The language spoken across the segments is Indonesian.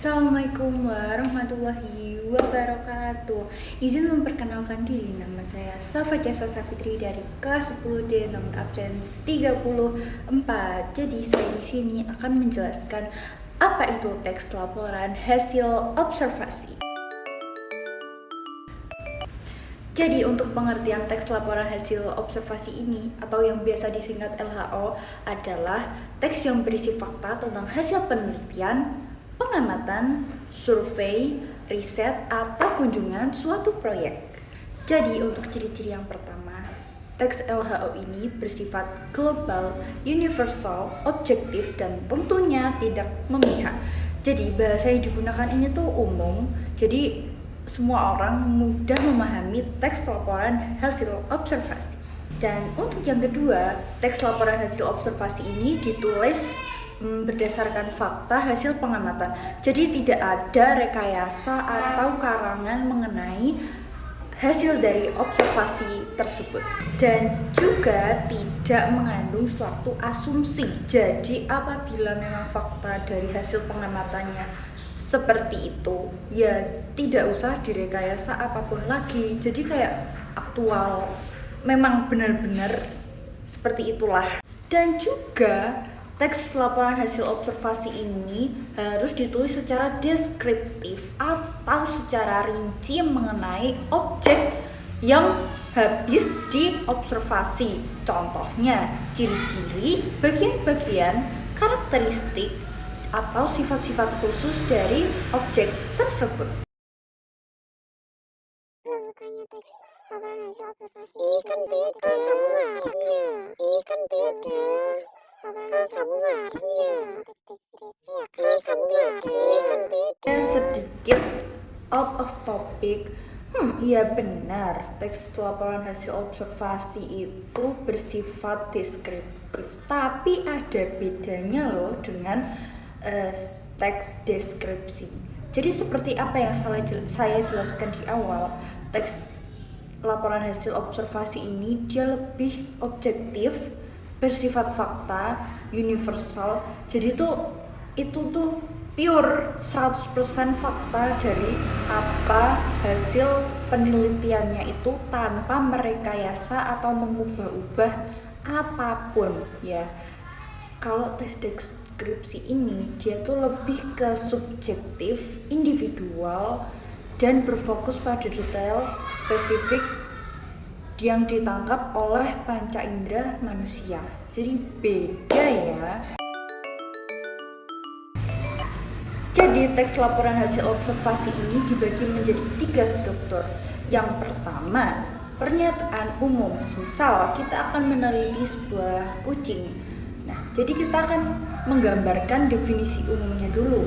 Assalamualaikum warahmatullahi wabarakatuh. Izin memperkenalkan diri, nama saya Safa Jasa Safitri dari kelas 10D nomor absen 34. Jadi saya di sini akan menjelaskan apa itu teks laporan hasil observasi. Jadi untuk pengertian teks laporan hasil observasi ini atau yang biasa disingkat LHO adalah teks yang berisi fakta tentang hasil penelitian, pengamatan, survei, riset, atau kunjungan suatu proyek. Jadi untuk ciri-ciri yang pertama, teks LHO ini bersifat global, universal, objektif, dan tentunya tidak memihak. Jadi bahasa yang digunakan ini tuh umum, jadi semua orang mudah memahami teks laporan hasil observasi. Dan untuk yang kedua, teks laporan hasil observasi ini ditulis berdasarkan fakta hasil pengamatan. Jadi tidak ada rekayasa atau karangan mengenai hasil dari observasi tersebut. Dan juga tidak mengandung suatu asumsi. Jadi apabila memang fakta dari hasil pengamatannya seperti itu, ya tidak usah direkayasa apapun lagi. Jadi kayak aktual, memang benar-benar seperti itulah. Dan juga teks laporan hasil observasi ini harus ditulis secara deskriptif atau secara rinci mengenai objek yang habis diobservasi. Contohnya, ciri-ciri, bagian-bagian, karakteristik, atau sifat-sifat khusus dari objek tersebut. Sukanya teks laporan hasil observasi ikan beda ikan beda Sedikit out of topic. Iya benar, teks laporan hasil observasi itu bersifat deskriptif, tapi ada bedanya loh dengan teks deskripsi. Jadi seperti apa yang saya jelaskan di awal, teks laporan hasil observasi ini dia lebih objektif, bersifat fakta, universal. Jadi itu tuh pure 100% fakta dari apa hasil penelitiannya itu tanpa merekayasa atau mengubah-ubah apapun ya. Kalau tes deskripsi ini dia tuh lebih ke subjektif, individual, dan berfokus pada detail spesifik yang ditangkap oleh panca indera manusia. Jadi beda ya. Jadi teks laporan hasil observasi ini dibagi menjadi 3 struktur. Yang pertama, pernyataan umum. Misal kita akan meneliti sebuah kucing. Nah, jadi kita akan menggambarkan definisi umumnya dulu.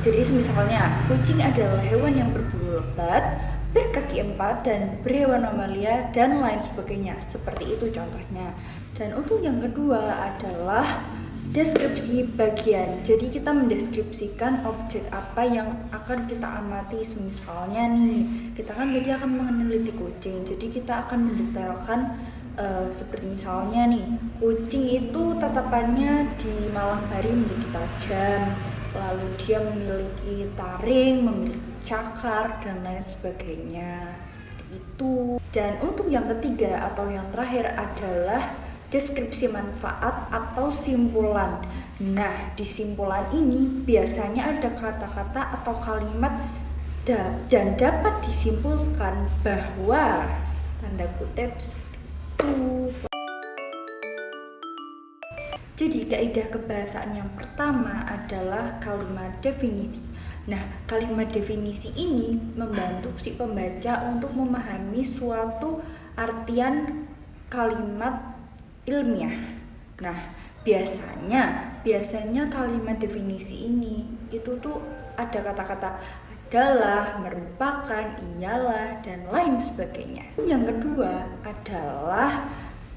Jadi misalnya, kucing adalah hewan yang berbulu lebat, berkaki 4, dan berhewan mamalia, dan lain sebagainya. Seperti itu contohnya. Dan untuk yang kedua adalah deskripsi bagian. Jadi kita mendeskripsikan objek apa yang akan kita amati. Misalnya nih, kita kan jadi akan meneliti kucing. Jadi kita akan mendetailkan seperti misalnya nih, kucing itu tatapannya di malam hari menjadi tajam, lalu dia memiliki taring, memiliki cakar, dan lain sebagainya. Seperti itu. Dan untuk yang ketiga atau yang terakhir adalah deskripsi manfaat atau simpulan. Nah, di simpulan ini biasanya ada kata-kata atau kalimat dan dapat disimpulkan bahwa tanda kutip seperti itu. Jadi kaidah kebahasaan yang pertama adalah kalimat definisi. Nah, kalimat definisi ini membantu si pembaca untuk memahami suatu artian kalimat ilmiah. Nah, biasanya kalimat definisi ini itu tuh ada kata-kata adalah, merupakan, iyalah, dan lain sebagainya. Yang kedua adalah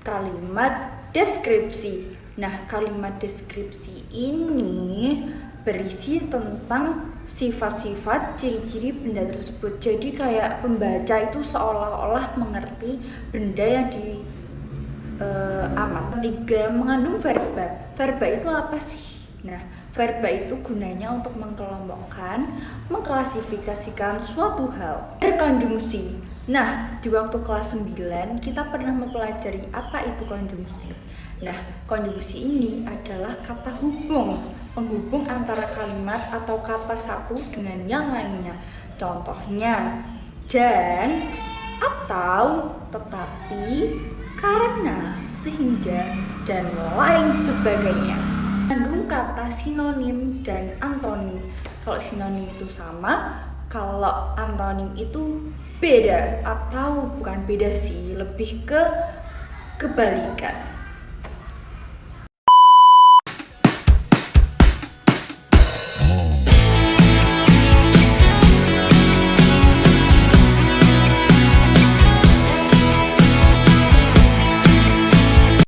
kalimat deskripsi. Nah, kalimat deskripsi ini berisi tentang sifat-sifat, ciri-ciri benda tersebut. Jadi kayak pembaca itu seolah-olah mengerti benda yang amat. 3, mengandung verba. Verba itu apa sih? Nah, Verba itu gunanya untuk mengkelompokkan, mengklasifikasikan suatu hal. Berkonjungsi. Nah, di waktu kelas 9 kita pernah mempelajari apa itu konjungsi. Nah, konjungsi ini adalah kata hubung, penghubung antara kalimat atau kata satu dengan yang lainnya. Contohnya, dan, atau, tetapi, karena, sehingga, dan lain sebagainya. Mengandung kata sinonim dan antonim. Kalau sinonim itu sama, kalau antonim itu beda, atau bukan beda sih, lebih ke kebalikan.